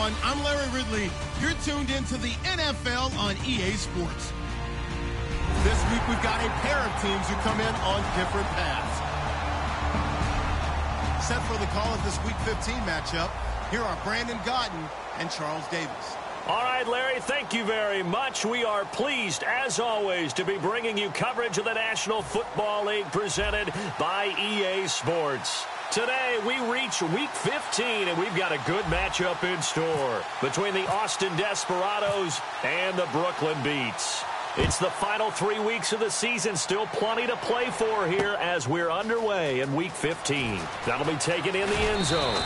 everyone. I'm Larry Ridley. You're tuned into the NFL on EA Sports. This week, we've got a pair of teams who come in on different paths. Set for the call of this Week 15 matchup, here are Brandon Gaudin and Charles Davis. All right, Larry, thank you very much. We are pleased, as always, to be bringing you coverage of the National Football League presented by EA Sports. Today, we reach Week 15, and we've got a good matchup in store between the Austin Desperados and the Brooklyn Beats. It's the final 3 weeks of the season. Still plenty to play for here as we're underway in Week 15. That'll be taken in the end zone.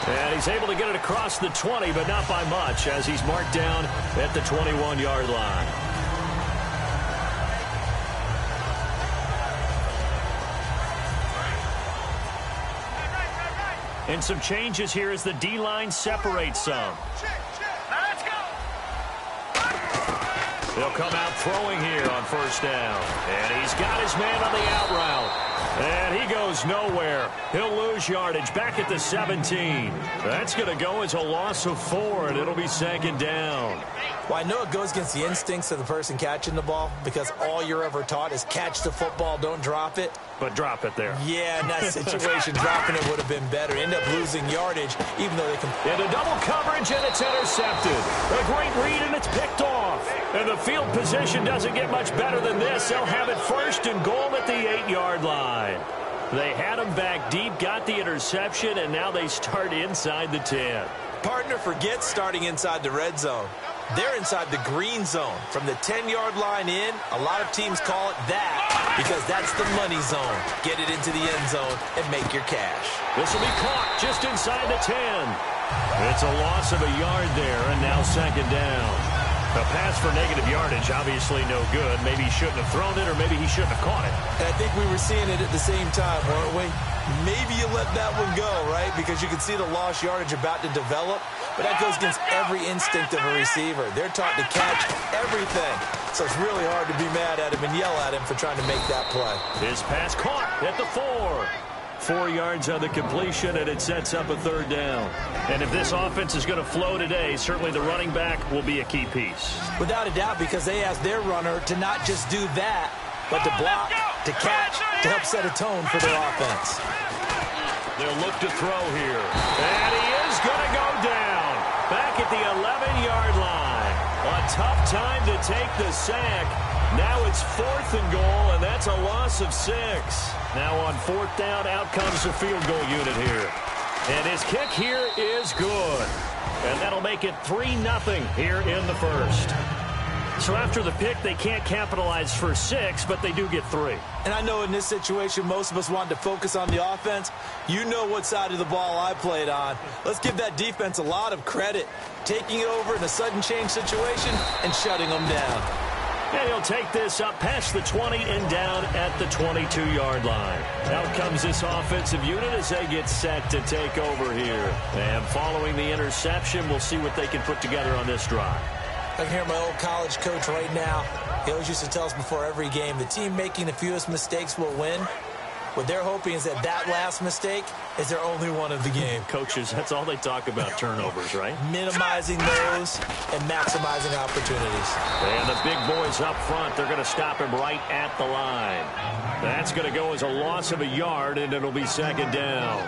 And he's able to get it across the 20, but not by much, as he's marked down at the 21-yard line. And some changes here as the D-line separates some. They'll come out throwing here on first down. And he's got his man on the out route. And he goes nowhere. He'll lose yardage back at the 17. That's going to go as a loss of 4, and it'll be second down. Well, I know it goes against the instincts of the person catching the ball because all you're ever taught is catch the football, don't drop it. But drop it there. Yeah, in that situation, dropping it would have been better. End up losing yardage, even though they can. Into double coverage, and it's intercepted. A great read, and it's picked off. And the field position doesn't get much better than this. They'll have it first and goal at the 8-yard line. They had him back deep, got the interception, and now they start inside the 10. Partner forgets starting inside the red zone. They're inside the green zone. From the 10-yard line in, a lot of teams call it that because that's the money zone. Get it into the end zone and make your cash. This will be caught just inside the 10. It's a loss of a yard there, and now second down. A pass for negative yardage, obviously no good. Maybe he shouldn't have thrown it, or maybe he shouldn't have caught it. And I think we were seeing it at the same time, weren't we? Maybe you let that one go, right? Because you can see the lost yardage about to develop. But that goes against every instinct of a receiver. They're taught to catch everything. So it's really hard to be mad at him and yell at him for trying to make that play. His pass caught at the 4. 4 yards on the completion, and it sets up a third down. And if this offense is going to flow today, certainly the running back will be a key piece. Without a doubt, because they asked their runner to not just do that, but to block, to catch, to help set a tone for their offense. They'll look to throw here. And he is going to go down. Back at the 11-yard line. A tough time to take the sack. Now it's 4th and goal, and that's a loss of 6. Now on 4th down, out comes the field goal unit here. And his kick here is good. And that'll make it 3-0 here in the first. So after the pick, they can't capitalize for 6, but they do get 3. And I know in this situation, most of us wanted to focus on the offense. You know what side of the ball I played on. Let's give that defense a lot of credit. Taking it over in a sudden change situation and shutting them down. And he'll take this up past the 20 and down at the 22-yard line. Out comes this offensive unit as they get set to take over here. And following the interception, we'll see what they can put together on this drive. I can hear my old college coach right now. He always used to tell us before every game, the team making the fewest mistakes will win. What they're hoping is that last mistake is their only one of the game. Coaches, that's all they talk about, turnovers, right? Minimizing those and maximizing opportunities. And the big boys up front, they're going to stop him right at the line. That's going to go as a loss of a yard, and it'll be second down.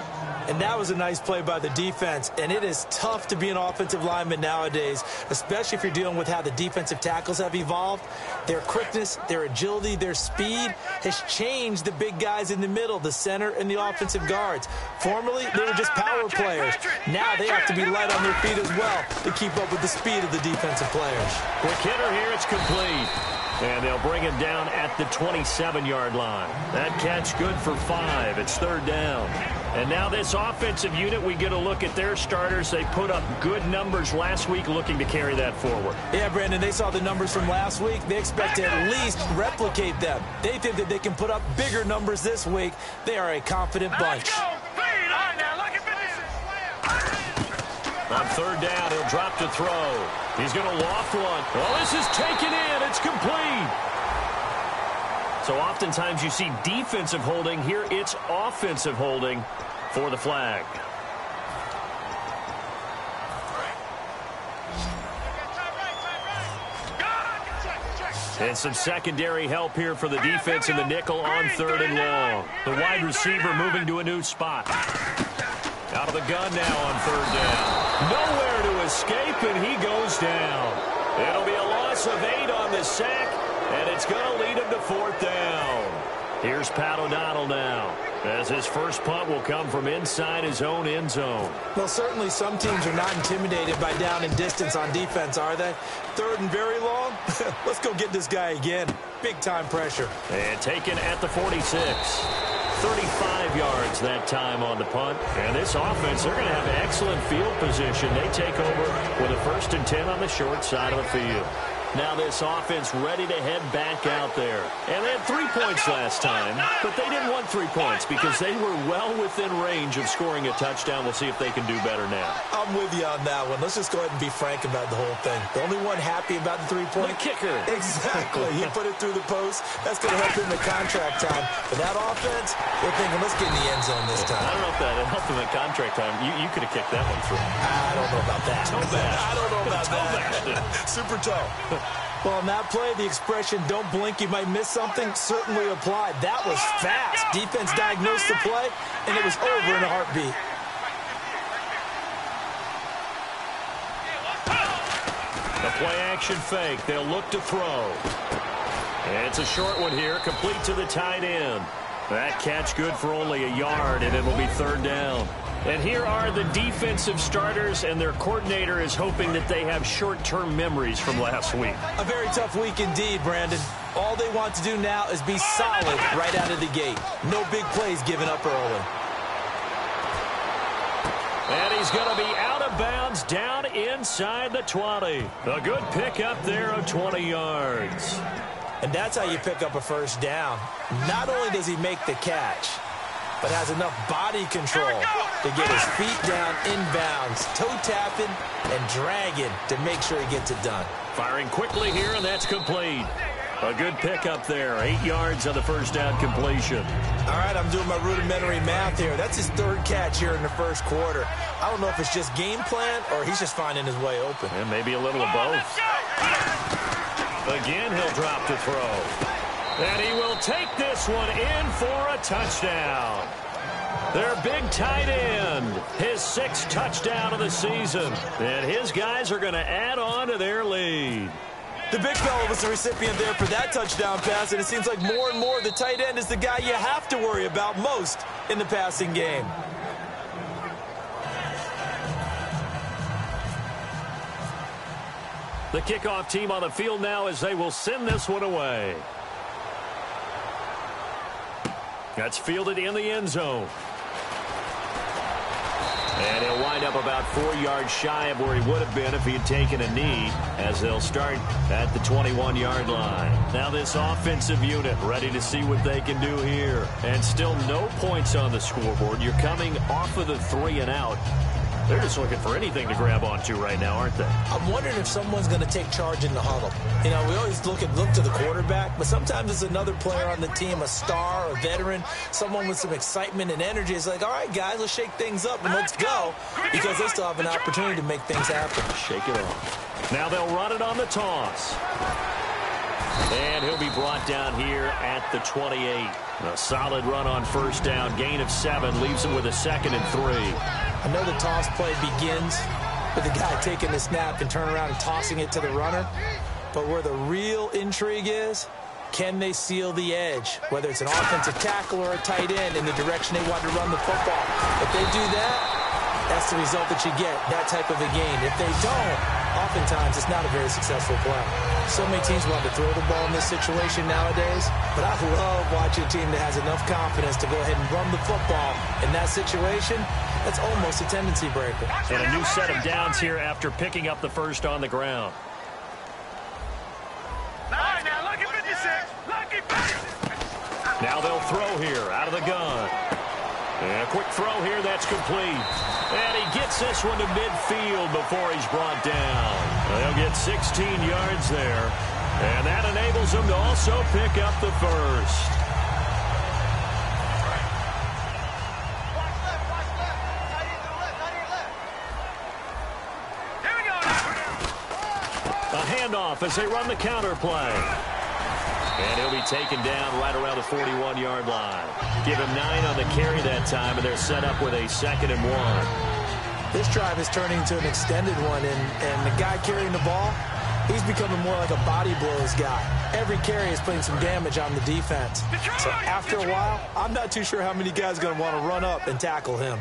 And that was a nice play by the defense. And it is tough to be an offensive lineman nowadays, especially if you're dealing with how the defensive tackles have evolved. Their quickness, their agility, their speed has changed the big guys in the middle, the center and the offensive guards. Formerly, they were just power players. Now they have to be light on their feet as well to keep up with the speed of the defensive players. Quick hitter here, it's complete. And they'll bring him down at the 27-yard line. That catch good for 5. It's third down. And now this offensive unit, we get a look at their starters. They put up good numbers last week, looking to carry that forward. Yeah, Brandon, they saw the numbers from last week. They expect to at least replicate them. They think that they can put up bigger numbers this week. They are a confident bunch. On third down, he'll drop to throw. He's going to loft one. Well, this is taken in. It's complete. So oftentimes you see defensive holding. Here it's offensive holding for the flag. And some secondary help here for the defense in the nickel on 3rd and long. The wide receiver moving to a new spot. Out of the gun now on 3rd down. Nowhere to escape, and he goes down. It'll be a loss of 8 on the sack, and it's going to lead him to 4th down. Here's Pat O'Donnell now, as his first punt will come from inside his own end zone. Well, certainly some teams are not intimidated by down and distance on defense, are they? 3rd and very long? Let's go get this guy again. Big-time pressure. And taken at the 46. 35 yards that time on the punt. And this offense, they're going to have excellent field position. They take over with a 1st and 10 on the short side of the field. Now this offense ready to head back out there. And they had 3 points last time, but they didn't want 3 points because they were well within range of scoring a touchdown. We'll see if they can do better now. I'm with you on that one. Let's just go ahead and be frank about the whole thing. The only one happy about the 3-point? The kicker. Exactly. He put it through the post. That's going to help him in contract time. For that offense, they're thinking, let's get in the end zone this time. I don't know if that helped him in contract time. You could have kicked that one through. I don't know about that. Toe bash. I don't know about that. Super toe. Well, on that play, the expression, don't blink, you might miss something, certainly applied. That was fast. Defense diagnosed the play, and it was over in a heartbeat. The play-action fake. They'll look to throw. And it's a short one here, complete to the tight end. That catch good for only a yard, and it will be 3rd down. And here are the defensive starters, and their coordinator is hoping that they have short-term memories from last week. A very tough week indeed, Brandon. All they want to do now is be solid right out of the gate. No big plays given up early. And he's going to be out of bounds down inside the 20. A good pickup there of 20 yards. And that's how you pick up a 1st down. Not only does he make the catch, but has enough body control to get his feet down inbounds, toe tapping and dragging to make sure he gets it done. Firing quickly here, and that's complete. A good pickup there. 8 yards on the 1st down completion. All right, I'm doing my rudimentary math here. That's his 3rd catch here in the 1st quarter. I don't know if it's just game plan or he's just finding his way open. And maybe a little of both. Again, he'll drop to throw. And he will take this one in for a touchdown. Their big tight end, his 6th touchdown of the season. And his guys are going to add on to their lead. The big fella was the recipient there for that touchdown pass, and it seems like more and more the tight end is the guy you have to worry about most in the passing game. The kickoff team on the field now as they will send this one away. That's fielded in the end zone. And he'll wind up about 4 yards shy of where he would have been if he had taken a knee, as they'll start at the 21-yard line. Now this offensive unit ready to see what they can do here. And still no points on the scoreboard. You're coming off of the 3 and out. They're just looking for anything to grab onto right now, aren't they? I'm wondering if someone's going to take charge in the huddle. You know, we always look to the quarterback, but sometimes it's another player on the team, a star, a veteran, someone with some excitement and energy. It's like, all right, guys, let's shake things up and let's go, because they still have an opportunity to make things happen. Shake it off. Now they'll run it on the toss. And he'll be brought down here at the 28. A solid run on 1st down. Gain of 7 leaves him with a 2nd and 3. I know the toss play begins with the guy taking the snap and turn around and tossing it to the runner. But where the real intrigue is, can they seal the edge? Whether it's an offensive tackle or a tight end in the direction they want to run the football. If they do that, that's the result that you get, that type of a game. If they don't, oftentimes it's not a very successful play. So many teams want to throw the ball in this situation nowadays, but I love watching a team that has enough confidence to go ahead and run the football in that situation. That's almost a tendency breaker. And a new set of downs here after picking up the 1st on the ground. Now look at 56. Lucky 56. Now they'll throw here out of the gun. And a quick throw here, that's complete. And he gets this one to midfield before he's brought down. They'll get 16 yards there. And that enables him to also pick up the 1st. A handoff as they run the counter play. And he'll be taken down right around the 41-yard line. Give him 9 on the carry that time, and they're set up with a 2nd and 1. This drive is turning into an extended one, and the guy carrying the ball, he's becoming more like a body blows guy. Every carry is putting some damage on the defense. So after a while, I'm not too sure how many guys are going to want to run up and tackle him.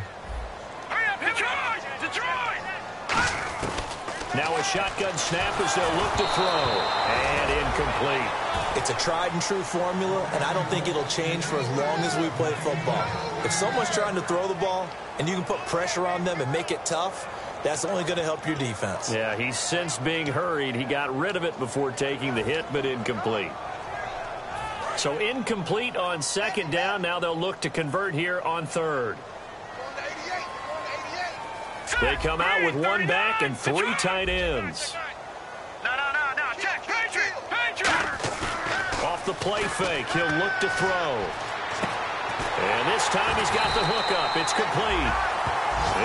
Now a shotgun snap as they'll look to throw. And incomplete. It's a tried-and-true formula, and I don't think it'll change for as long as we play football. If someone's trying to throw the ball and you can put pressure on them and make it tough, that's only going to help your defense. Yeah, he's since being hurried. He got rid of it before taking the hit, but incomplete. So incomplete on 2nd down. Now they'll look to convert here on 3rd. They come out with 1 back and 3 tight ends. Off the play fake, he'll look to throw. And this time he's got the hook up. It's complete.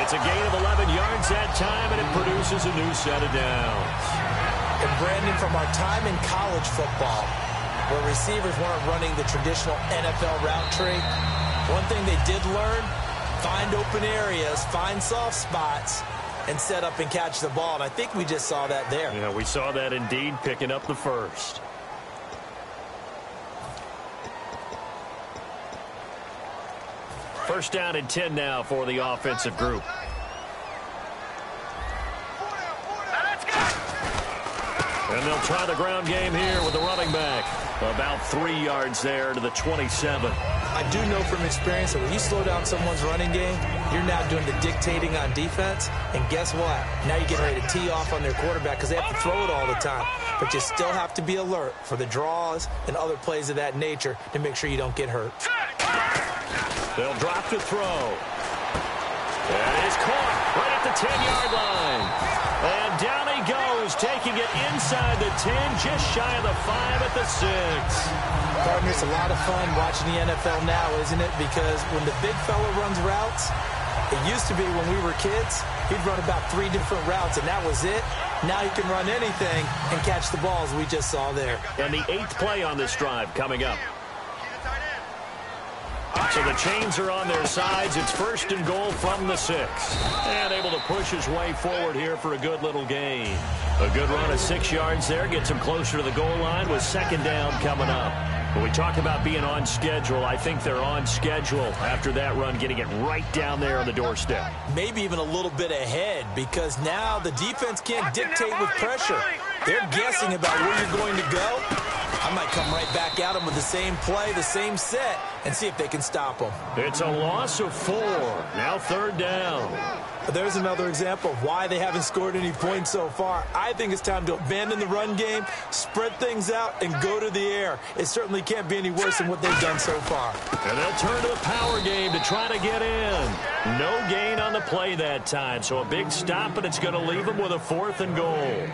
It's a gain of 11 yards that time, and it produces a new set of downs. And Brandon, from our time in college football, where receivers weren't running the traditional NFL route tree, one thing they did learn, find open areas, find soft spots, and set up and catch the ball. And I think we just saw that there. Yeah, we saw that indeed, picking up the first. First down and 10 now for the offensive group. And they'll try the ground game here with the running back. About 3 yards there to the 27. I do know from experience that when you slow down someone's running game, you're now doing the dictating on defense. And guess what? Now you're getting ready to tee off on their quarterback because they have to throw it all the time. But you still have to be alert for the draws and other plays of that nature to make sure you don't get hurt. They'll drop to throw. And it's caught right at the 10-yard line. And down he goes, taking it inside the 10, just shy of the 5 at the 6. Partner, it's a lot of fun watching the NFL now, isn't it? Because when the big fella runs routes, it used to be when we were kids, he'd run about 3 different routes, and that was it. Now he can run anything and catch the balls we just saw there. And the 8th play on this drive coming up. So the chains are on their sides. It's 1st and goal from the 6. And able to push his way forward here for a good little gain. A good run of 6 yards there. Gets him closer to the goal line with 2nd down coming up. When we talk about being on schedule, I think they're on schedule after that run, getting it right down there on the doorstep. Maybe even a little bit ahead, because now the defense can't dictate with pressure. They're guessing about where you're going to go. I might come right back at them with the same play, the same set, and see if they can stop them. It's a loss of 4. Now 3rd down. There's another example of why they haven't scored any points so far. I think it's time to abandon the run game, spread things out, and go to the air. It certainly can't be any worse than what they've done so far. And they'll turn to the power game to try to get in. No gain on the play that time, so a big stop, and it's going to leave them with a 4th and goal.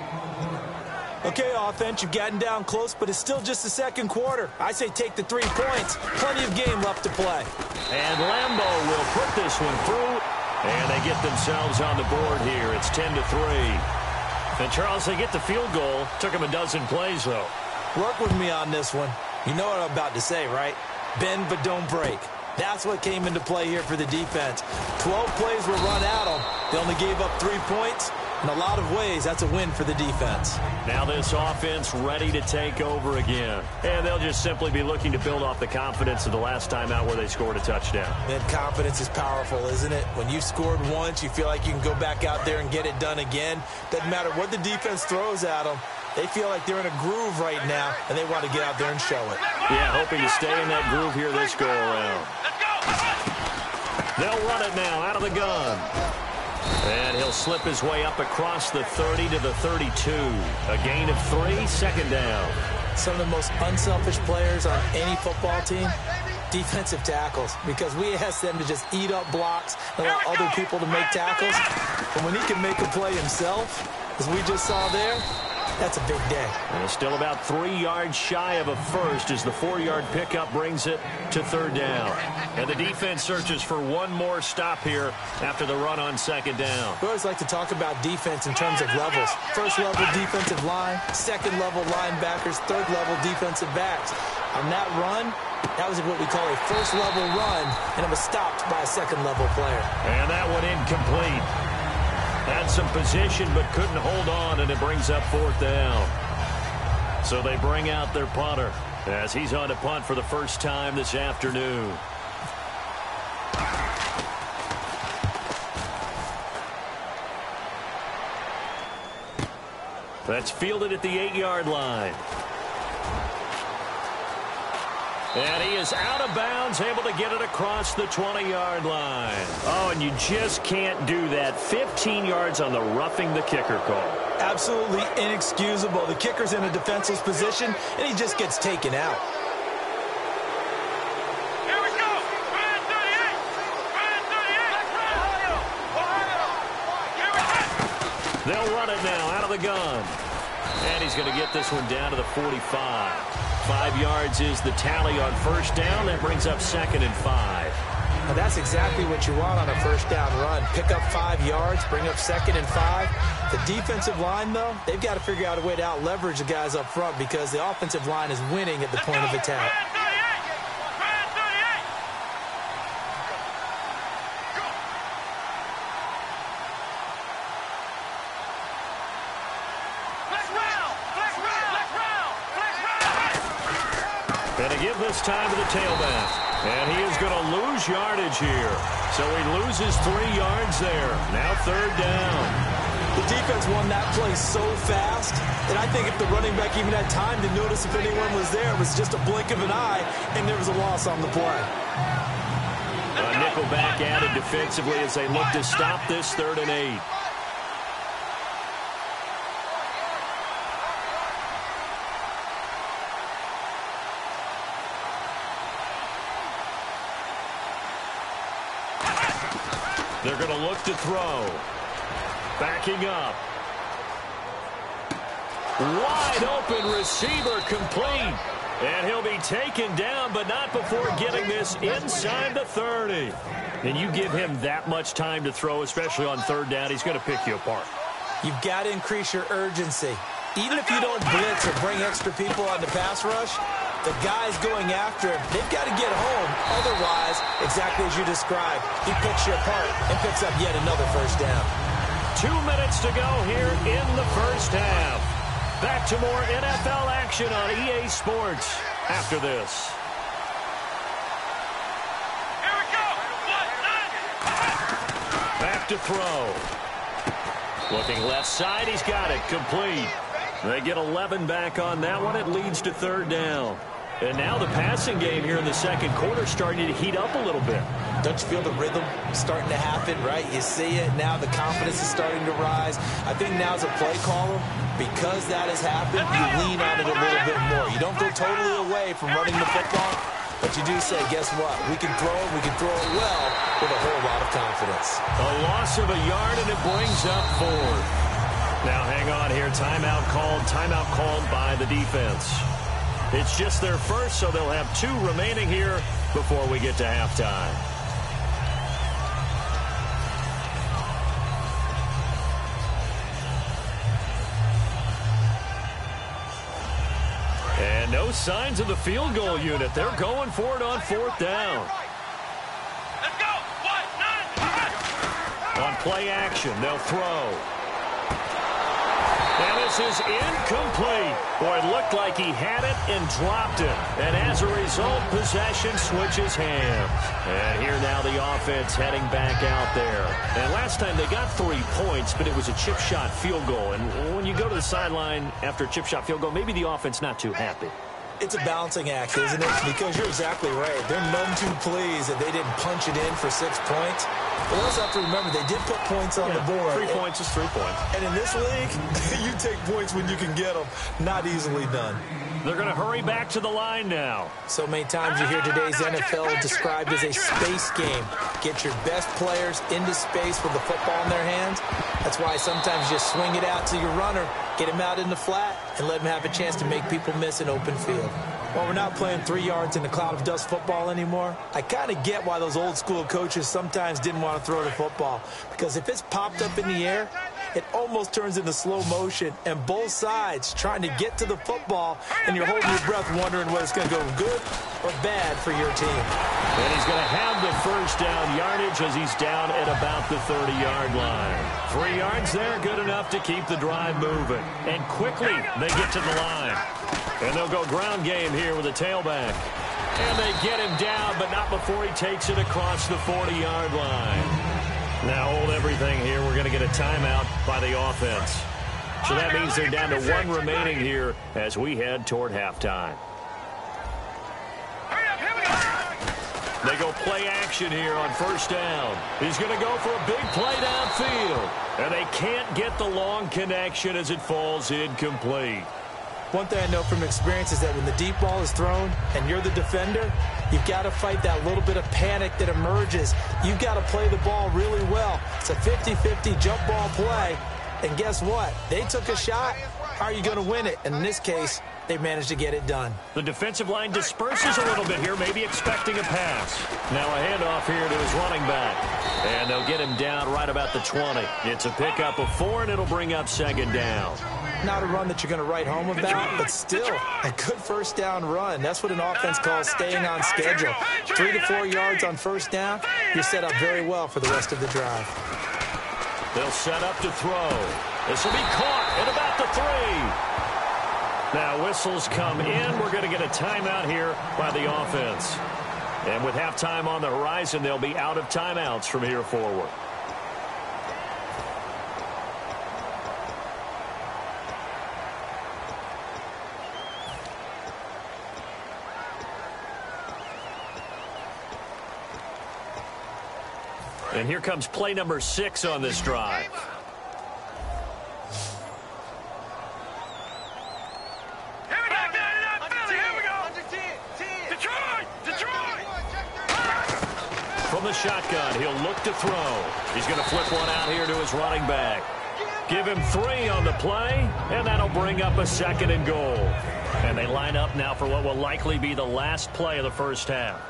Okay, offense, you've gotten down close, but it's still just the 2nd quarter. I say take the 3 points. Plenty of game left to play. And Lambeau will put this one through, and they get themselves on the board here. It's 10-3. And, Charles, they get the field goal. Took them a dozen plays, though. Work with me on this one. You know what I'm about to say, right? Bend but don't break. That's what came into play here for the defense. 12 plays were run at them. They only gave up 3 points. In a lot of ways, that's a win for the defense. Now this offense ready to take over again. And they'll just simply be looking to build off the confidence of the last time out where they scored a touchdown. And confidence is powerful, isn't it? When you've scored once, you feel like you can go back out there and get it done again. Doesn't matter what the defense throws at them. They feel like they're in a groove right now, and they want to get out there and show it. Yeah, hoping to stay in that groove here this go-around. They'll run it now out of the gun. And he'll slip his way up across the 30 to the 32. A gain of 3, 2nd down. Some of the most unselfish players on any football team, defensive tackles, because we ask them to just eat up blocks and allow other people to make tackles. But when he can make a play himself, as we just saw there, That's a big day. And it's still about 3 yards shy of a first as the 4-yard pickup brings it to third down. And the defense searches for one more stop here after the run on second down. We always like to talk about defense in terms of levels. First level defensive line, second level linebackers, third level defensive backs. On that run, that was what we call a first level run, and it was stopped by a second level player. And that one incomplete. Had some position but couldn't hold on, and it brings up fourth down. So they bring out their punter as he's on to punt for the first time this afternoon. That's fielded at the 8-yard line. And he is out of bounds, able to get it across the 20-yard line. Oh, and you just can't do that. 15 yards on the roughing the kicker call. Absolutely inexcusable. The kicker's in a defenseless position, and he just gets taken out. Here we go. Brand 38. Brand 38. Ohio. Here we go. They'll run it now out of the gun. And he's going to get this one down to the 45. 5 yards is the tally on first down. That brings up 2nd and 5. Now that's exactly what you want on a first down run. Pick up 5 yards, bring up 2nd and 5. The defensive line, though, they've got to figure out a way to out-leverage the guys up front because the offensive line is winning at the point of attack. Give this time to the tailback. And he is going to lose yardage here. So he loses 3 yards there. Now third down. The defense won that play so fast that I think if the running back even had time to notice if anyone was there, it was just a blink of an eye, and there was a loss on the play. A nickel back added defensively as they look to stop this 3rd and 8. They're going to look to throw. Backing up. Wide open receiver complete. And he'll be taken down, but not before getting this inside the 30. And you give him that much time to throw, especially on third down, he's going to pick you apart. You've got to increase your urgency. Even if you don't blitz or bring extra people on the pass rush, the guys going after him, they've got to get home. Otherwise, exactly as you described, he picks you apart and picks up yet another first down. 2 minutes to go here in the first half. Back to more NFL action on EA Sports after this. Here we go. Back to throw. Looking left side, he's got it. Complete. They get 11 back on that one. It leads to third down. And now the passing game here in the second quarter starting to heat up a little bit. Don't you feel the rhythm starting to happen, right? You see it. Now the confidence is starting to rise. I think now as a play caller, because that has happened, you lean on it a little bit more. You don't go totally away from running the football, but you do say, guess what? We can throw it. We can throw it well with a whole lot of confidence. A loss of a yard, and it brings up 4. Now hang on here. Timeout called by the defense. It's just their first, so they'll have 2 remaining here before we get to halftime. And no signs of the field goal unit. They're going for it on 4th down. Let's go. 1-9. On play action, they'll throw. And this is incomplete. Boy, it looked like he had it and dropped it. And as a result, possession switches hands. And here now the offense heading back out there. And last time they got 3 points, but it was a chip shot field goal. And when you go to the sideline after a chip shot field goal, maybe the offense not too happy. It's a balancing act, isn't it? Because you're exactly right. They're none too pleased that they didn't punch it in for 6 points. But we also have to remember they did put points on the board. 3 points is 3 points. And in this league, you take points when you can get them. Not easily done. They're going to hurry back to the line now. So many times you hear today's NFL described as a space game. Get your best players into space with the football in their hands. That's why sometimes you just swing it out to your runner, get him out in the flat, and let him have a chance to make people miss an open field. While we're not playing 3 yards in a cloud of dust football anymore, I kind of get why those old school coaches sometimes didn't want to throw the football. Because if it's popped up in the air, it almost turns into slow motion, and both sides trying to get to the football, and you're holding your breath wondering whether it's going to go good or bad for your team. And he's going to have the first down yardage as he's down at about the 30-yard line. 3 yards there, good enough to keep the drive moving. And quickly they get to the line. And they'll go ground game here with a tailback. And they get him down, but not before he takes it across the 40-yard line. Now hold everything here. We're going to get a timeout by the offense. So that means they're down to 1 remaining here as we head toward halftime. They go play action here on first down. He's going to go for a big play downfield. And they can't get the long connection as it falls incomplete. One thing I know from experience is that when the deep ball is thrown and you're the defender, you've got to fight that little bit of panic that emerges. You've got to play the ball really well. It's a 50-50 jump ball play. And guess what? They took a shot. How are you going to win it? And in this case, they managed to get it done. The defensive line disperses a little bit here, maybe expecting a pass. Now a handoff here to his running back. And they'll get him down right about the 20. It's a pickup of 4, and it'll bring up second down. Not a run that you're going to write home about, but still a good first down run. That's what an offense calls staying on schedule. 3 to 4 yards on first down, you're set up very well for the rest of the drive. They'll set up to throw. This will be caught at about the 3. Now whistles come in. We're going to get a timeout here by the offense. And with halftime on the horizon, they'll be out of timeouts from here forward. And here comes play number 6 on this drive. From the shotgun, he'll look to throw. He's going to flip one out here to his running back. Give him 3 on the play, and that'll bring up a 2nd and goal. And they line up now for what will likely be the last play of the first half.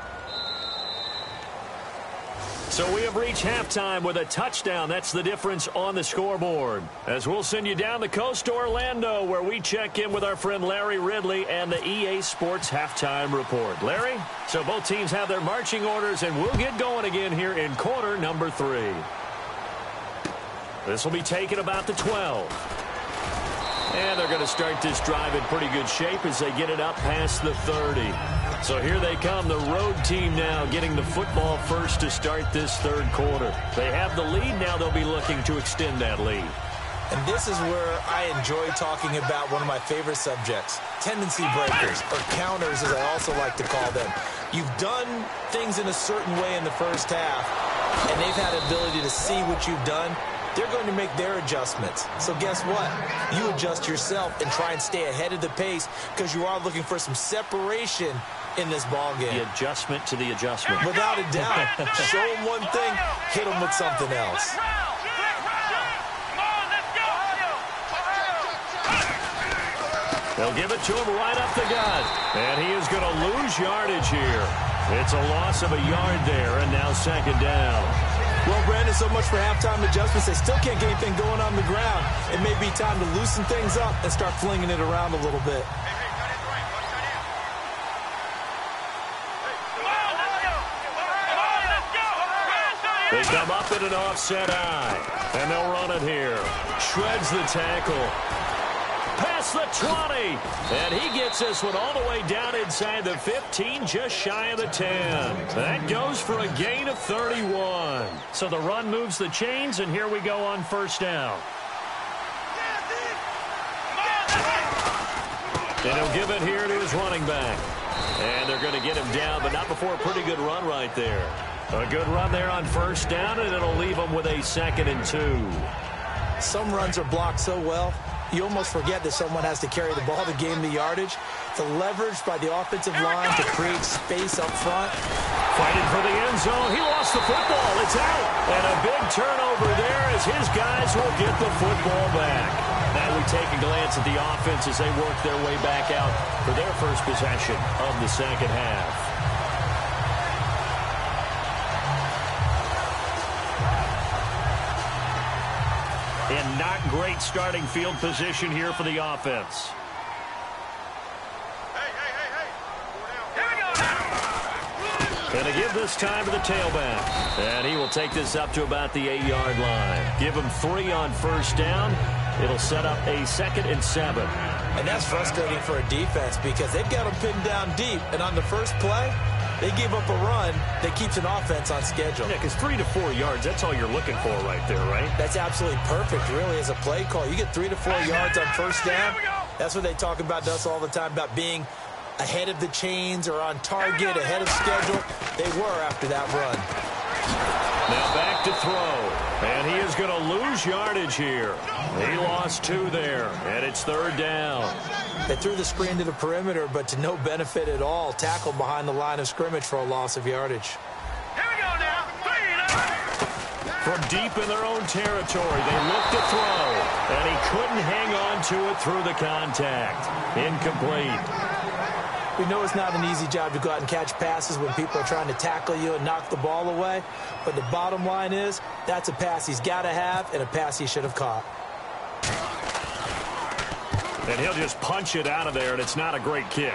So we have reached halftime with a touchdown. That's the difference on the scoreboard. As we'll send you down the coast to Orlando, where we check in with our friend Larry Ridley and the EA Sports Halftime Report. Larry, so both teams have their marching orders, and we'll get going again here in quarter number 3. This will be taken about the 12. And they're going to start this drive in pretty good shape as they get it up past the 30. So here they come, the road team now getting the football first to start this third quarter. They have the lead. Now they'll be looking to extend that lead. And this is where I enjoy talking about one of my favorite subjects, tendency breakers, or counters as I also like to call them. You've done things in a certain way in the first half, and they've had the ability to see what you've done. They're going to make their adjustments. So guess what? You adjust yourself and try and stay ahead of the pace because you are looking for some separation in this ball game. The adjustment to the adjustment. Without a doubt. Show them one thing, hit them with something else. They'll give it to him right up the gut. And he is going to lose yardage here. It's a loss of a yard there, and now second down. Well, Brandon, so much for halftime adjustments. They still can't get anything going on the ground. It may be time to loosen things up and start flinging it around a little bit. They come up in an offset eye, and they'll run it here. Shreds the tackle. Past the 20, and he gets this one all the way down inside the 15, just shy of the 10. That goes for a gain of 31. So the run moves the chains, and here we go on first down. And he'll give it here to his running back. And they're going to get him down, but not before a pretty good run right there. A good run there on first down, and it'll leave him with a 2nd and 2. Some runs are blocked so well, you almost forget that someone has to carry the ball to gain the yardage. The leverage by the offensive line to create space up front. Fighting for the end zone. He lost the football. It's out. And a big turnover there as his guys will get the football back. Now we take a glance at the offense as they work their way back out for their first possession of the second half. And not great starting field position here for the offense. And they give this time to the tailback. And he will take this up to about the 8-yard line. Give him 3 on first down. It'll set up a 2nd and 7. And that's frustrating for a defense because they've got them pinned down deep. And on the first play, they give up a run that keeps an offense on schedule. Yeah, because 3 to 4 yards, that's all you're looking for right there, right? That's absolutely perfect, really, as a play call. You get 3 to 4 yards on first down. That's what they talk about to us all the time, about being ahead of the chains or on target, ahead of schedule. They were after that run. Now back to throw. And he is going to lose yardage here. He lost 2 there, and it's 3rd down. They threw the screen to the perimeter, but to no benefit at all. Tackled behind the line of scrimmage for a loss of yardage. Here we go now. 3 From deep in their own territory, they look to throw, and he couldn't hang on to it through the contact. Incomplete. We know it's not an easy job to go out and catch passes when people are trying to tackle you and knock the ball away. But the bottom line is, that's a pass he's got to have and a pass he should have caught. And he'll just punch it out of there, and it's not a great kick.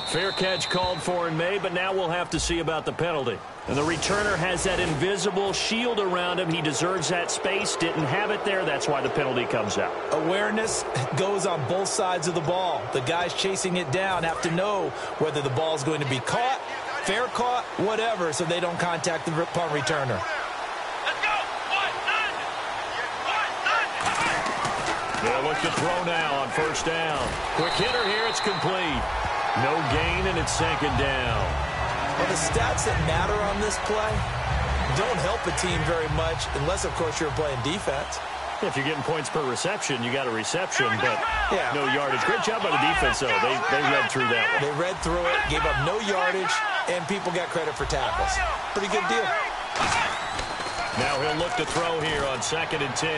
Fair catch called for and made, but now we'll have to see about the penalty. And the returner has that invisible shield around him. He deserves that space. Didn't have it there. That's why the penalty comes out. Awareness goes on both sides of the ball. The guys chasing it down have to know whether the ball is going to be caught, fair caught, whatever, so they don't contact the punt returner. Let's go. 1, 9. They'll look to throw now on first down. Quick hitter here. It's complete. No gain, and it's 2nd down. Well, the stats that matter on this play don't help a team very much unless, of course, you're playing defense. If you're getting points per reception, you got a reception, but no yardage. Great job by the defense, though. They read through that one. They read through it, gave up no yardage, and people got credit for tackles. Pretty good deal. Now he'll look to throw here on 2nd and 10.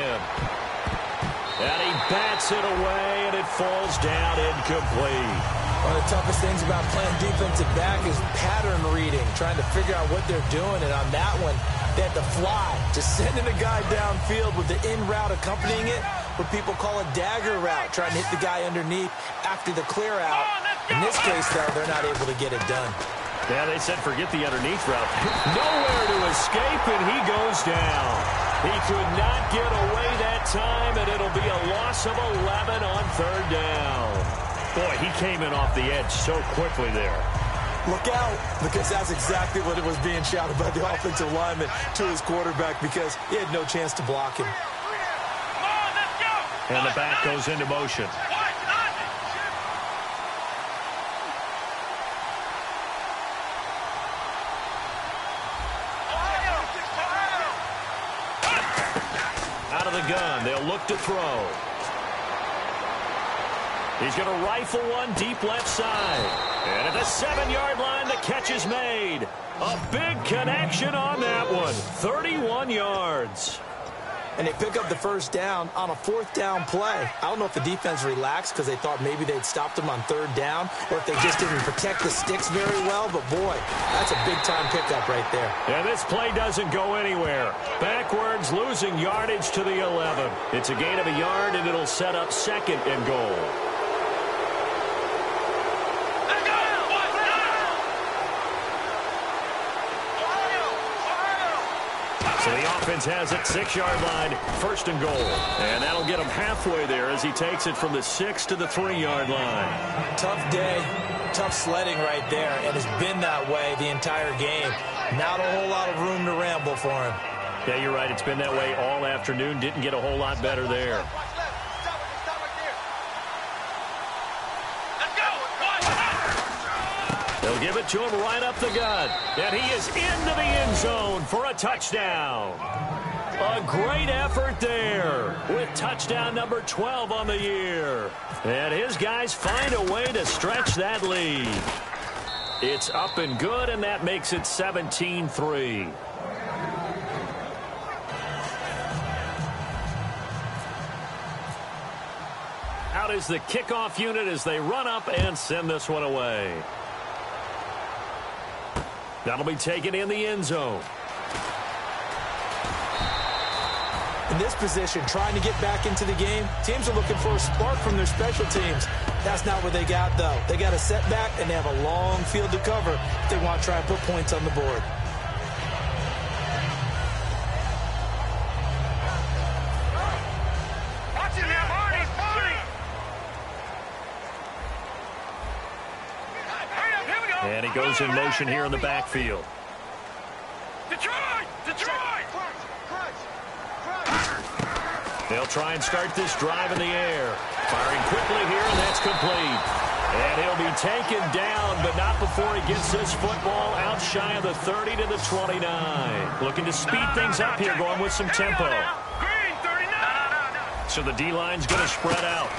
And he bats it away, and it falls down incomplete. One of the toughest things about playing defensive back is pattern reading, trying to figure out what they're doing. And on that one, they had to fly, just sending a guy downfield with the in route accompanying it, what people call a dagger route, trying to hit the guy underneath after the clear out. In this case, though, they're not able to get it done. Yeah, they said forget the underneath route. Nowhere to escape, and he goes down. He could not get away that time, and it'll be a loss of 11 on 3rd down. Boy, he came in off the edge so quickly there. Look out, because that's exactly what it was being shouted by the offensive lineman to his quarterback, because he had no chance to block him. And the back goes into motion. Out of the gun, they'll look to throw. He's going to rifle one deep left side. And at the 7-yard line, the catch is made. A big connection on that one. 31 yards. And they pick up the first down on a 4th down play. I don't know if the defense relaxed because they thought maybe they'd stopped them on 3rd down, or if they just didn't protect the sticks very well. But, boy, that's a big-time pickup right there. And this play doesn't go anywhere. Backwards, losing yardage to the 11. It's a gain of a yard, and it'll set up 2nd and goal. So the offense has it, 6-yard line, 1st and goal. And that'll get him halfway there as he takes it from the 6 to the 3-yard line. Tough day, tough sledding right there, and it's been that way the entire game. Not a whole lot of room to ramble for him. Yeah, you're right. It's been that way all afternoon. Didn't get a whole lot better there. They'll give it to him right up the gut. And he is into the end zone for a touchdown. A great effort there with touchdown number 12 on the year. And his guys find a way to stretch that lead. It's up and good, and that makes it 17-3. Out is the kickoff unit as they run up and send this one away. That'll be taken in the end zone. In this position, trying to get back into the game, teams are looking for a spark from their special teams. That's not what they got, though. They got a setback, and they have a long field to cover if they want to try and put points on the board. And he goes in motion here in the backfield. They'll try and start this drive in the air. Firing quickly here, and that's complete. And he'll be taken down, but not before he gets this football out shy of the 30 to the 29. Looking to speed things up here, going with some tempo. So the D-line's going to spread out.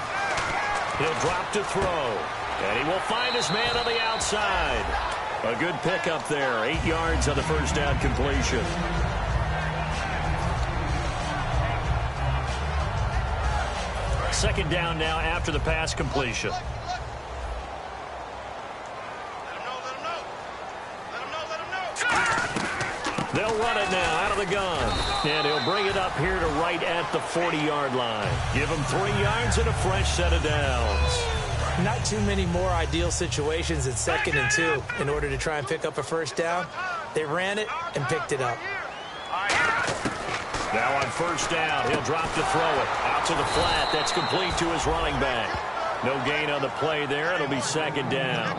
He'll drop to throw. And he will find his man on the outside. A good pickup there. 8 yards on the first down completion. Second down now after the pass completion. They'll run it now out of the gun. And he'll bring it up here to right at the 40-yard line. Give him 3 yards and a fresh set of downs. Not too many more ideal situations at 2nd and 2 in order to try and pick up a first down. They ran it and picked it up. Now on first down, he'll drop to throw it. Out to the flat. That's complete to his running back. No gain on the play there. It'll be second down.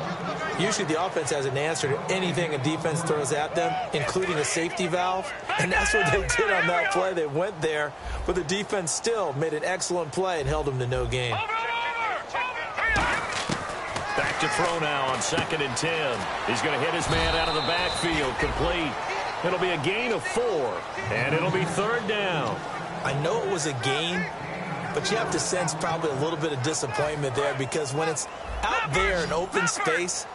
Usually the offense has an answer to anything a defense throws at them, including a safety valve. And that's what they did on that play. They went there, but the defense still made an excellent play and held them to no gain. Back to throw now on 2nd and 10. He's going to hit his man out of the backfield. Complete. It'll be a gain of 4, and it'll be third down. I know it was a gain, but you have to sense probably a little bit of disappointment there because when it's out there in open space,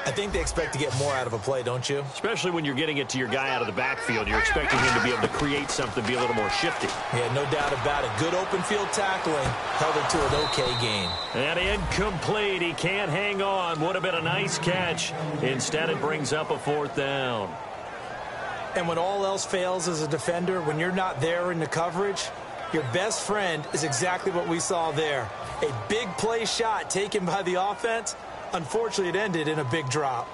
I think they expect to get more out of a play, don't you? Especially when you're getting it to your guy out of the backfield. You're expecting him to be able to create something, be a little more shifty. Yeah, no doubt about it. Good open field tackling held it to an okay gain. And incomplete. He can't hang on. Would have been a nice catch. Instead, it brings up a 4th down. And when all else fails as a defender, when you're not there in the coverage, your best friend is exactly what we saw there. A big play shot taken by the offense. Unfortunately, it ended in a big drop.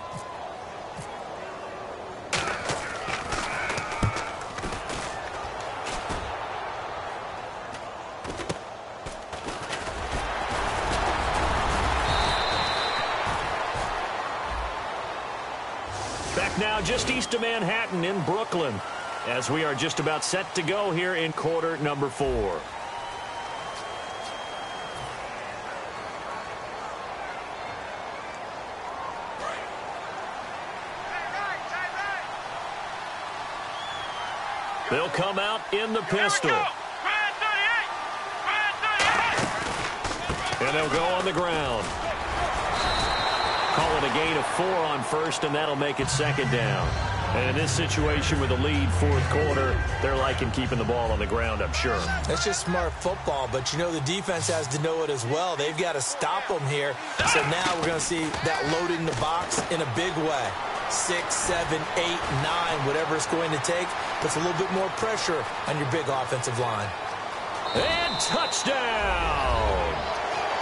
Back now just east of Manhattan in Brooklyn as we are just about set to go here in quarter number 4. They'll come out in the pistol. And they'll go on the ground. Call it a gain of 4 on first, and that'll make it second down. And in this situation with the lead 4th quarter, they're liking keeping the ball on the ground, I'm sure. That's just smart football, but you know the defense has to know it as well. They've got to stop them here. So now we're going to see that loading the box in a big way. 6, 7, 8, 9, whatever it's going to take, puts a little bit more pressure on your big offensive line. And touchdown!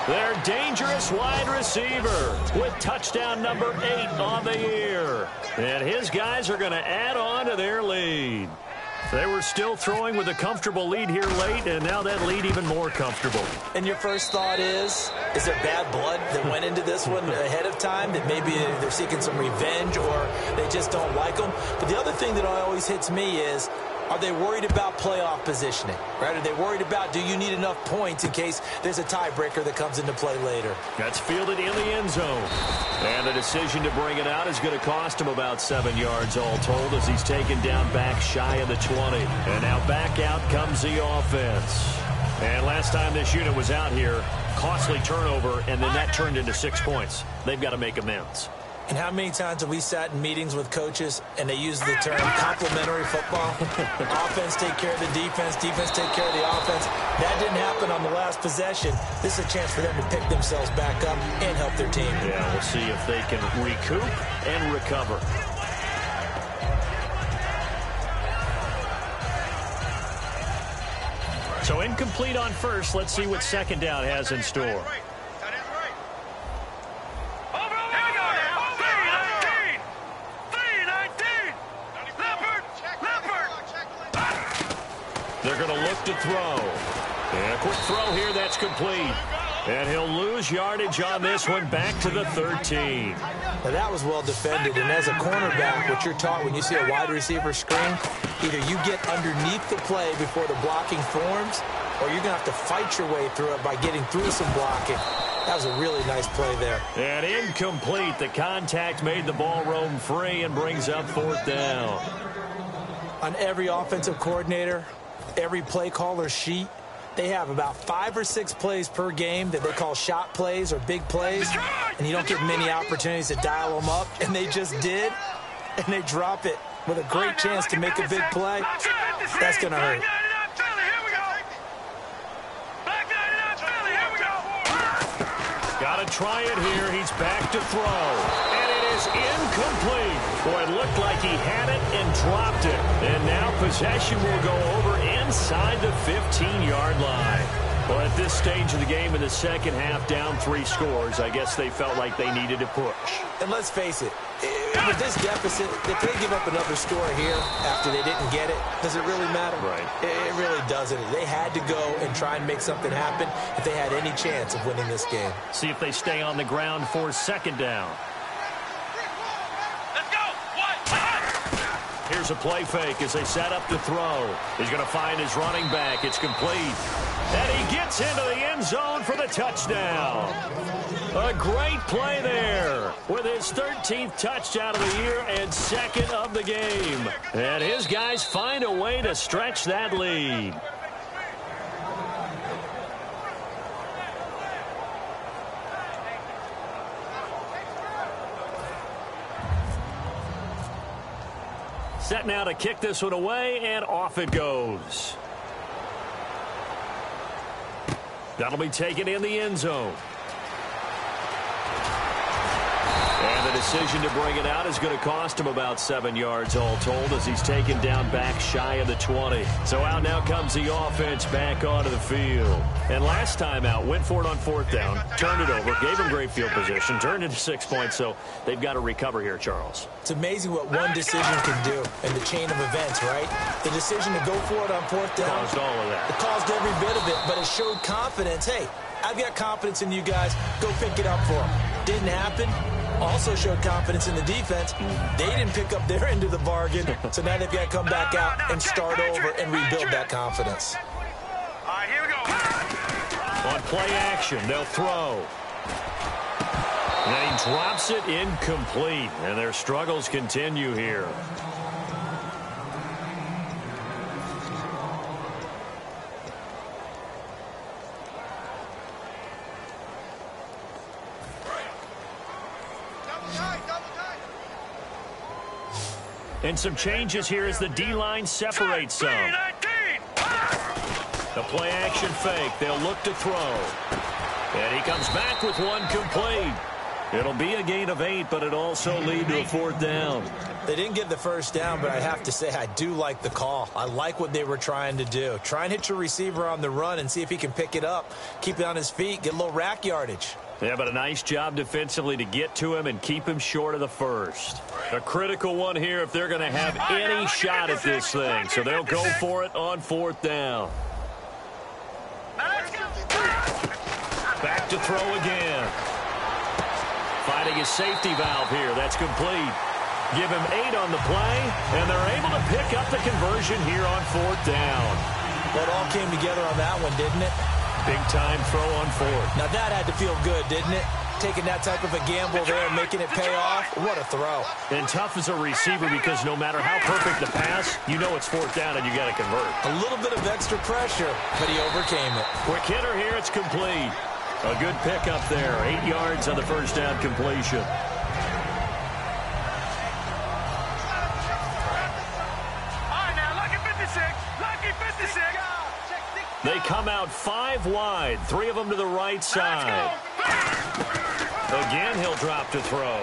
Their dangerous wide receiver with touchdown number 8 on the year. And his guys are going to add on to their lead. They were still throwing with a comfortable lead here late, and now that lead even more comfortable. And your first thought is there bad blood that went into this one ahead of time, that maybe they're seeking some revenge or they just don't like them? But the other thing that always hits me is Are they worried about playoff positioning? Right? Are they worried about, do you need enough points in case there's a tiebreaker that comes into play later? That's fielded in the end zone. And the decision to bring it out is going to cost him about 7 yards all told as he's taken down back shy of the 20. And now back out comes the offense. And last time this unit was out here, costly turnover, and then that turned into 6 points. They've got to make amends. And how many times have we sat in meetings with coaches and they use the term complementary football? Offense take care of the defense, defense take care of the offense. That didn't happen on the last possession. This is a chance for them to pick themselves back up and help their team. Yeah, we'll see if they can recoup and recover. So incomplete on first. Let's see what second down has in store. They're going to look to throw. And a quick throw here, that's complete. And he'll lose yardage on this one, back to the 13. Now that was well defended, and as a cornerback, what you're taught when you see a wide receiver screen, either you get underneath the play before the blocking forms, or you're going to have to fight your way through it by getting through some blocking. That was a really nice play there. And incomplete. The contact made the ball roam free and brings up fourth down. On every offensive coordinator, every play caller sheet, they have about 5 or 6 plays per game that they call shot plays or big plays, and you don't get many opportunities to dial them up, and they just did, and they drop it with a great chance to make a big play. That's going to hurt. Got to try it here. He's back to throw. And it is incomplete. Boy, it looked like he had it and dropped it. And now possession will go over inside the 15-yard line. Well, at this stage of the game in the second half, down 3 scores, I guess they felt like they needed to push. And let's face it, with this deficit, if they give up another score here after they didn't get it, does it really matter? Right. It really doesn't. They had to go and try and make something happen if they had any chance of winning this game. See if they stay on the ground for second down. Here's a play fake as they set up to throw. He's going to find his running back. It's complete. And he gets into the end zone for the touchdown. A great play there with his 13th touchdown of the year and second of the game. And his guys find a way to stretch that lead. Set now to kick this one away, and off it goes. That'll be taken in the end zone. And the decision to bring it out is going to cost him about 7 yards all told as he's taken down back shy of the 20. So out now comes the offense back onto the field. And last time out, went for it on fourth down, turned it over, gave him great field position, turned it to 6 points, so they've got to recover here, Charles. It's amazing what one decision can do in the chain of events, right? The decision to go for it on fourth down. Caused all of that. It caused every bit of it, but it showed confidence. Hey, I've got confidence in you guys. Go pick it up for them. Didn't happen. Also showed confidence in the defense. They didn't pick up their end of the bargain, so now they've got to come back out and start over and rebuild that confidence. All right, here we go. On play action, they'll throw. And he drops it incomplete, and their struggles continue here. And some changes here as the D-line separates some. The play action fake. They'll look to throw. And he comes back with one complete. It'll be a gain of 8, but it'll also lead to a fourth down. They didn't get the first down, but I have to say I do like the call. I like what they were trying to do. Try and hit your receiver on the run and see if he can pick it up, keep it on his feet, get a little rack yardage. Yeah, but a nice job defensively to get to him and keep him short of the first. A critical one here if they're going to have any shot at this thing. So they'll go for it on fourth down. Back to throw again. Finding his safety valve here. That's complete. Give him 8 on the play, and they're able to pick up the conversion here on 4th down. Well, it all came together on that one, didn't it? Big-time throw on 4th. Now, that had to feel good, didn't it? Taking that type of a gamble there and making it pay off. What a throw. And tough as a receiver because no matter how perfect the pass, you know it's 4th down and you got to convert. A little bit of extra pressure, but he overcame it. Quick hitter here, it's complete. A good pickup there, 8 yards on the first down completion. They come out 5 wide, 3 of them to the right side. Again, he'll drop to throw.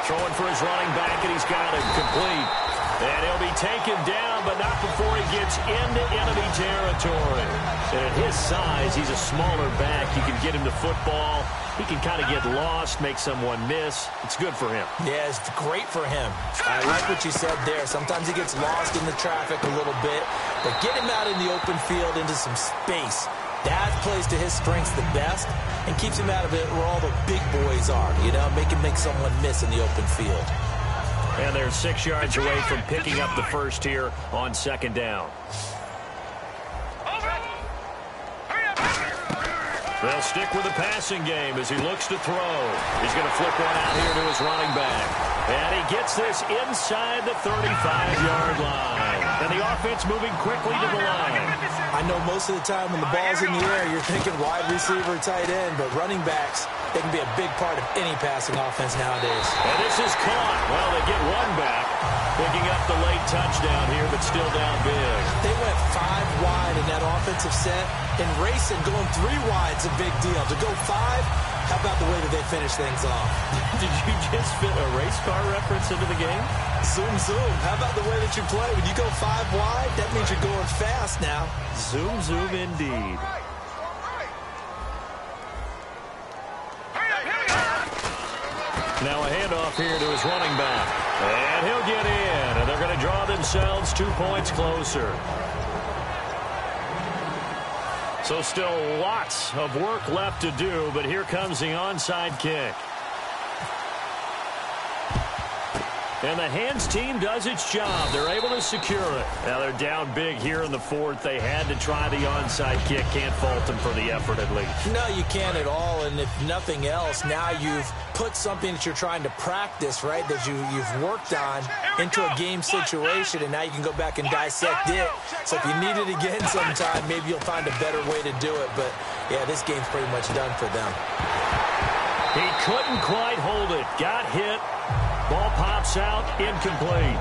Throwing for his running back, and he's got him complete. And he'll be taken down, but not before he gets into enemy territory. And at his size, he's a smaller back. You can get him to football. He can kind of get lost, make someone miss. It's good for him. Yeah, it's great for him. I like what you said there. Sometimes he gets lost in the traffic a little bit, but get him out in the open field into some space. That plays to his strengths the best and keeps him out of it where all the big boys are, you know, make someone miss in the open field. And they're 6 yards away from picking up the first here on 2nd down. They'll stick with the passing game as he looks to throw. He's going to flip one out here to his running back. And he gets this inside the 35-yard line. And the offense moving quickly to the line. I know most of the time when the ball's in the air, you're thinking wide receiver, tight end, but running backs, they can be a big part of any passing offense nowadays. And this is caught. Well, they get one back, picking up the late touchdown here, but still down big. They went 5 wide in that offensive set, and racing going 3 wide's a big deal. To go 5, how about the way that they finish things off? Did you just fit a race car reference into the game? Zoom, zoom. How about the way that you play? When you go 5 wide, that means you're going fast now. Zoom, zoom indeed. Now a handoff here to his running back. And he'll get in. And they're going to draw themselves 2 points closer. So still lots of work left to do, but here comes the onside kick. And the hands team does its job. They're able to secure it. Now they're down big here in the 4th. They had to try the onside kick. Can't fault them for the effort at least. No, you can't at all. And if nothing else, now you've put something that you're trying to practice, right, that you've worked on into a game situation, and now you can go back and dissect it. So if you need it again sometime, maybe you'll find a better way to do it. But, yeah, this game's pretty much done for them. He couldn't quite hold it. Got hit. Ball pops out, incomplete.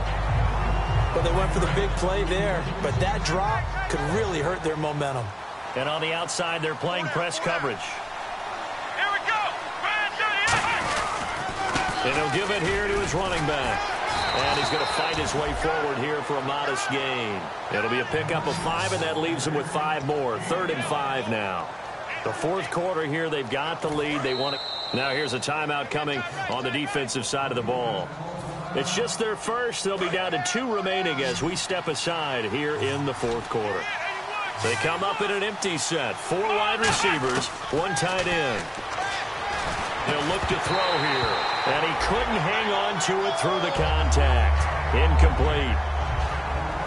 Well, they went for the big play there, but that drop could really hurt their momentum. And on the outside, they're playing press coverage. Here we go. And he'll give it here to his running back. And he's going to fight his way forward here for a modest gain. It'll be a pickup of 5, and that leaves him with 5 more. 3rd and 5 now. The 4th quarter here, they've got the lead. They want it. Now here's a timeout coming on the defensive side of the ball. It's just their first. They'll be down to 2 remaining as we step aside here in the 4th quarter. They come up in an empty set. 4 wide receivers, 1 tight end. He'll look to throw here. And he couldn't hang on to it through the contact. Incomplete.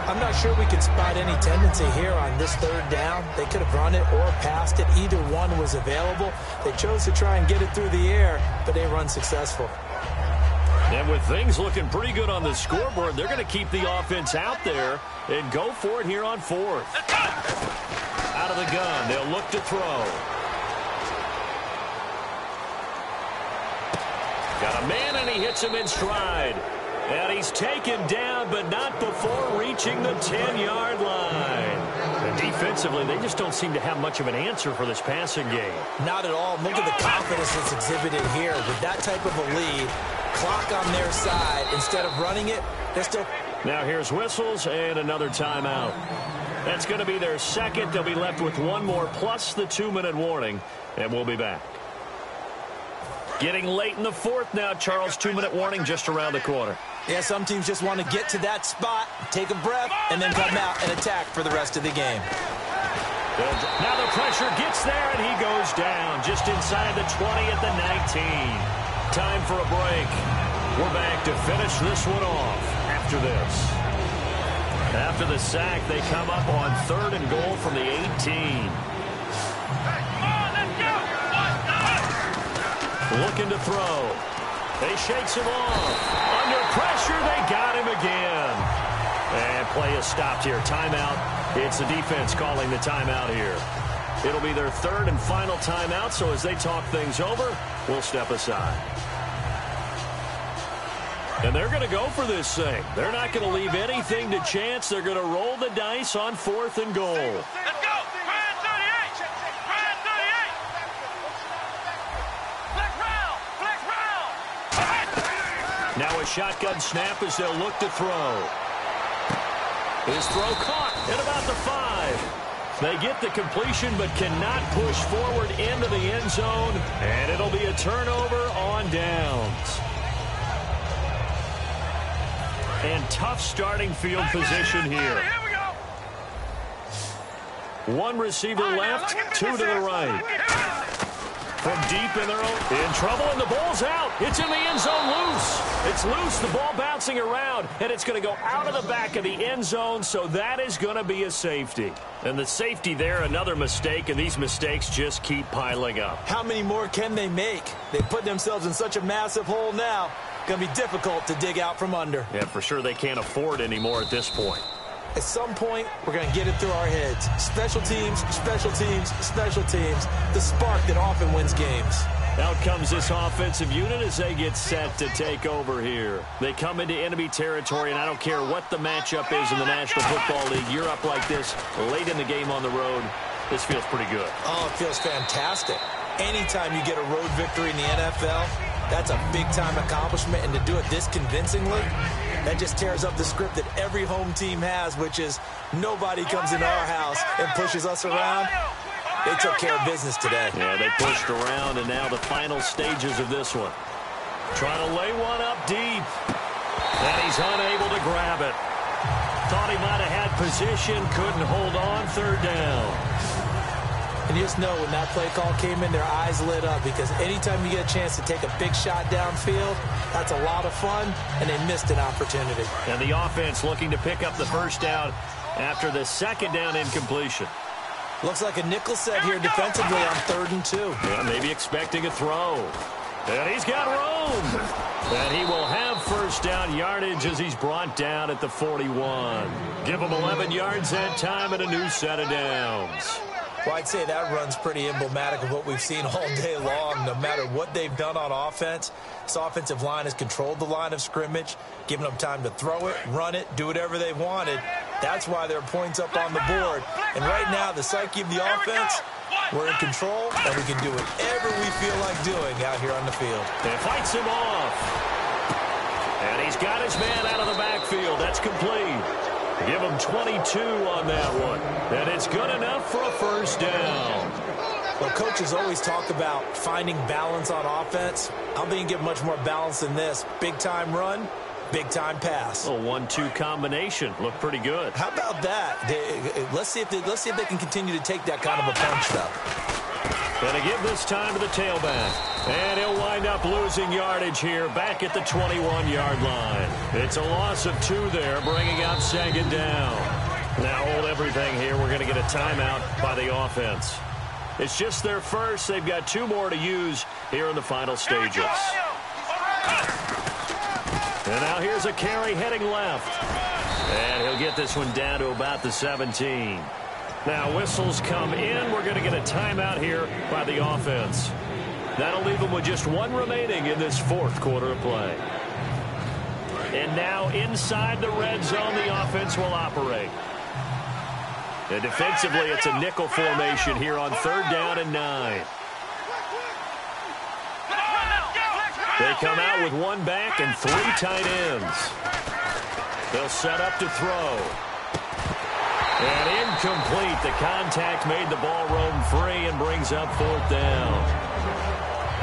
I'm not sure we could spot any tendency here on this 3rd down. They could have run it or passed it. Either one was available. They chose to try and get it through the air, but they run successful. And with things looking pretty good on the scoreboard, they're going to keep the offense out there and go for it here on 4th. Out of the gun, they'll look to throw. Got a man, and he hits him in stride. And he's taken down, but not before reaching the 10-yard line. And defensively, they just don't seem to have much of an answer for this passing game. Not at all. Look at the confidence that's exhibited here. With that type of a lead, clock on their side, instead of running it, they're still... Now here's whistles and another timeout. That's going to be their 2nd. They'll be left with 1 more plus the 2-minute warning, and we'll be back. Getting late in the 4th now, Charles. 2-minute warning just around the corner. Yeah, some teams just want to get to that spot, take a breath, and then come out and attack for the rest of the game. Now the pressure gets there, and he goes down just inside the 20 at the 19. Time for a break. We're back to finish this one off after this. After the sack, they come up on 3rd and goal from the 18. Looking to throw. They shakes him off. Under pressure, they got him again. And play is stopped here. Timeout. It's the defense calling the timeout here. It'll be their 3rd and final timeout, so as they talk things over, we'll step aside. And they're going to go for this thing. They're not going to leave anything to chance. They're going to roll the dice on 4th and goal. Let's go. Brand 38. Brand 38. Flex round. Flex round. Now a shotgun snap as they'll look to throw. His throw caught at about the 5. They get the completion but cannot push forward into the end zone. And it'll be a turnover on downs. And tough starting field position here. Here we go. One receiver left, 2 to the right. From deep in their own, in trouble, and the ball's out. It's in the end zone loose. It's loose, the ball bouncing around, and it's going to go out of the back of the end zone, so that is going to be a safety. And the safety there, another mistake, and these mistakes just keep piling up. How many more can they make? They put themselves in such a massive hole now. Going to be difficult to dig out from under. Yeah, for sure they can't afford anymore at this point. At some point, we're going to get it through our heads. Special teams, special teams, special teams. The spark that often wins games. Out comes this offensive unit as they get set to take over here. They come into enemy territory, and I don't care what the matchup is in the National Football League. You're up like this late in the game on the road. This feels pretty good. Oh, it feels fantastic. Anytime you get a road victory in the NFL, that's a big-time accomplishment, and to do it this convincingly, that just tears up the script that every home team has, which is nobody comes into our house and pushes us around. They took care of business today. Yeah, they pushed around, and now the final stages of this one. Trying to lay one up deep, and he's unable to grab it. Thought he might have had position, couldn't hold on, 3rd down. And you just know when that play call came in, their eyes lit up, because anytime you get a chance to take a big shot downfield, that's a lot of fun, and they missed an opportunity. And the offense looking to pick up the 1st down after the 2nd down incompletion. Looks like a nickel set here defensively on 3rd and 2. Yeah, maybe expecting a throw. And he's got room. And he will have 1st down yardage as he's brought down at the 41. Give him 11 yards that time and a new set of downs. Well, I'd say that run's pretty emblematic of what we've seen all day long. No matter what they've done on offense, this offensive line has controlled the line of scrimmage, given them time to throw it, run it, do whatever they wanted. That's why there are points up on the board. And right now, the psyche of the offense, we're in control, and we can do whatever we feel like doing out here on the field. It fights him off. And he's got his man out of the backfield. That's complete. Give him 22 on that one. And it's good enough for a 1st down. Well, coaches always talk about finding balance on offense. I don't think you get much more balance than this. Big-time run, big-time pass. A 1-2 combination. Looked pretty good. How about that? Let's see if they can continue to take that kind of a punch, though. Going to give this time to the tailback. And he'll wind up losing yardage here back at the 21-yard line. It's a loss of 2 there, bringing up 2nd down. Now hold everything here. We're going to get a timeout by the offense. It's just their 1st. They've got 2 more to use here in the final stages. And now here's a carry heading left. And he'll get this one down to about the 17. Now whistles come in. We're going to get a timeout here by the offense. That'll leave them with just 1 remaining in this 4th quarter of play. And now inside the red zone, the offense will operate. And defensively, it's a nickel formation here on 3rd down and 9. They come out with 1 back and 3 tight ends. They'll set up to throw. And incomplete. The contact made the ball roam free and brings up 4th down.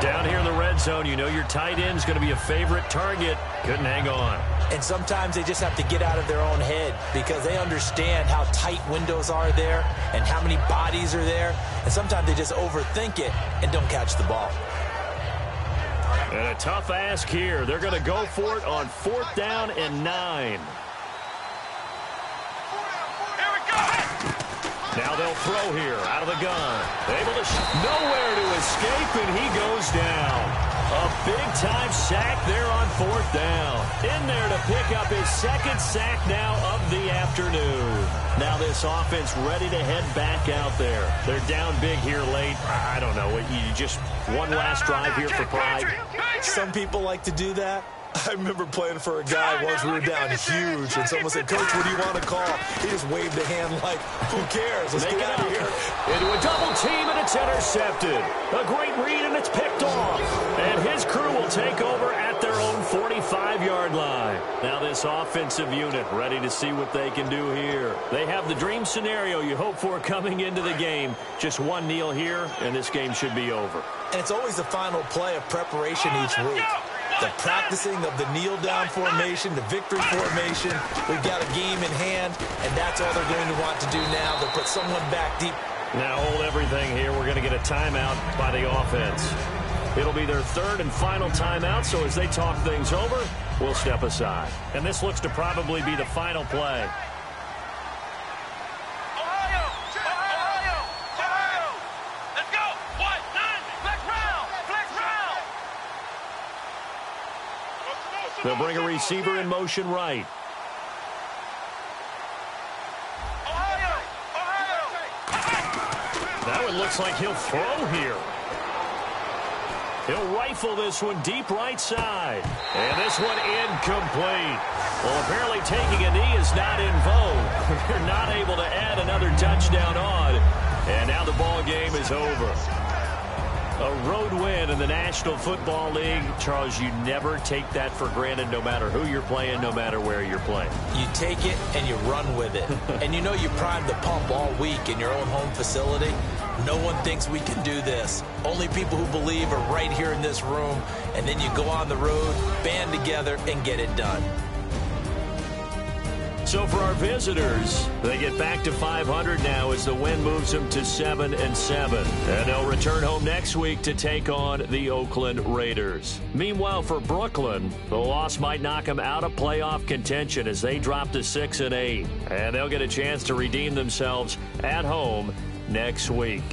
Down here in the red zone, you know your tight end's going to be a favorite target. Couldn't hang on. And sometimes they just have to get out of their own head because they understand how tight windows are there and how many bodies are there. And sometimes they just overthink it and don't catch the ball. And a tough ask here. They're going to go for it on 4th down and 9. Now they'll throw here out of the gun. Able to nowhere to escape, and he goes down. A big-time sack there on 4th down. In there to pick up his 2nd sack now of the afternoon. Now this offense ready to head back out there. They're down big here late. I don't know. You just one last drive here for pride. Some people like to do that. I remember playing for a guy once we were down huge, and someone said, "Coach, what do you want to call?" He just waved a hand like, "Who cares? Let's get out of here." Into a double team, and it's intercepted. A great read, and it's picked off. And his crew will take over at their own 45-yard line. Now this offensive unit ready to see what they can do here. They have the dream scenario you hope for coming into the game. Just one kneel here, and this game should be over. And it's always the final play of preparation each week. The practicing of the kneel-down formation, the victory formation. We've got a game in hand, and that's all they're going to want to do now. They'll put someone back deep. Now hold everything here. We're going to get a timeout by the offense. It'll be their 3rd and final timeout, so as they talk things over, we'll step aside. And this looks to probably be the final play. They'll bring a receiver in motion right. That one looks like he'll throw here. He'll rifle this one deep right side. And this one incomplete. Well, apparently taking a knee is not in vogue. They're not able to add another touchdown on. And now the ball game is over. A road win in the National Football League. Charles, you never take that for granted, no matter who you're playing, no matter where you're playing. You take it and you run with it. And you know you primed the pump all week in your own home facility. No one thinks we can do this. Only people who believe are right here in this room. And then you go on the road, band together, and get it done. So for our visitors, they get back to 500 now as the win moves them to 7-7. And they'll return home next week to take on the Oakland Raiders. Meanwhile, for Brooklyn, the loss might knock them out of playoff contention as they drop to 6-8. And they'll get a chance to redeem themselves at home next week.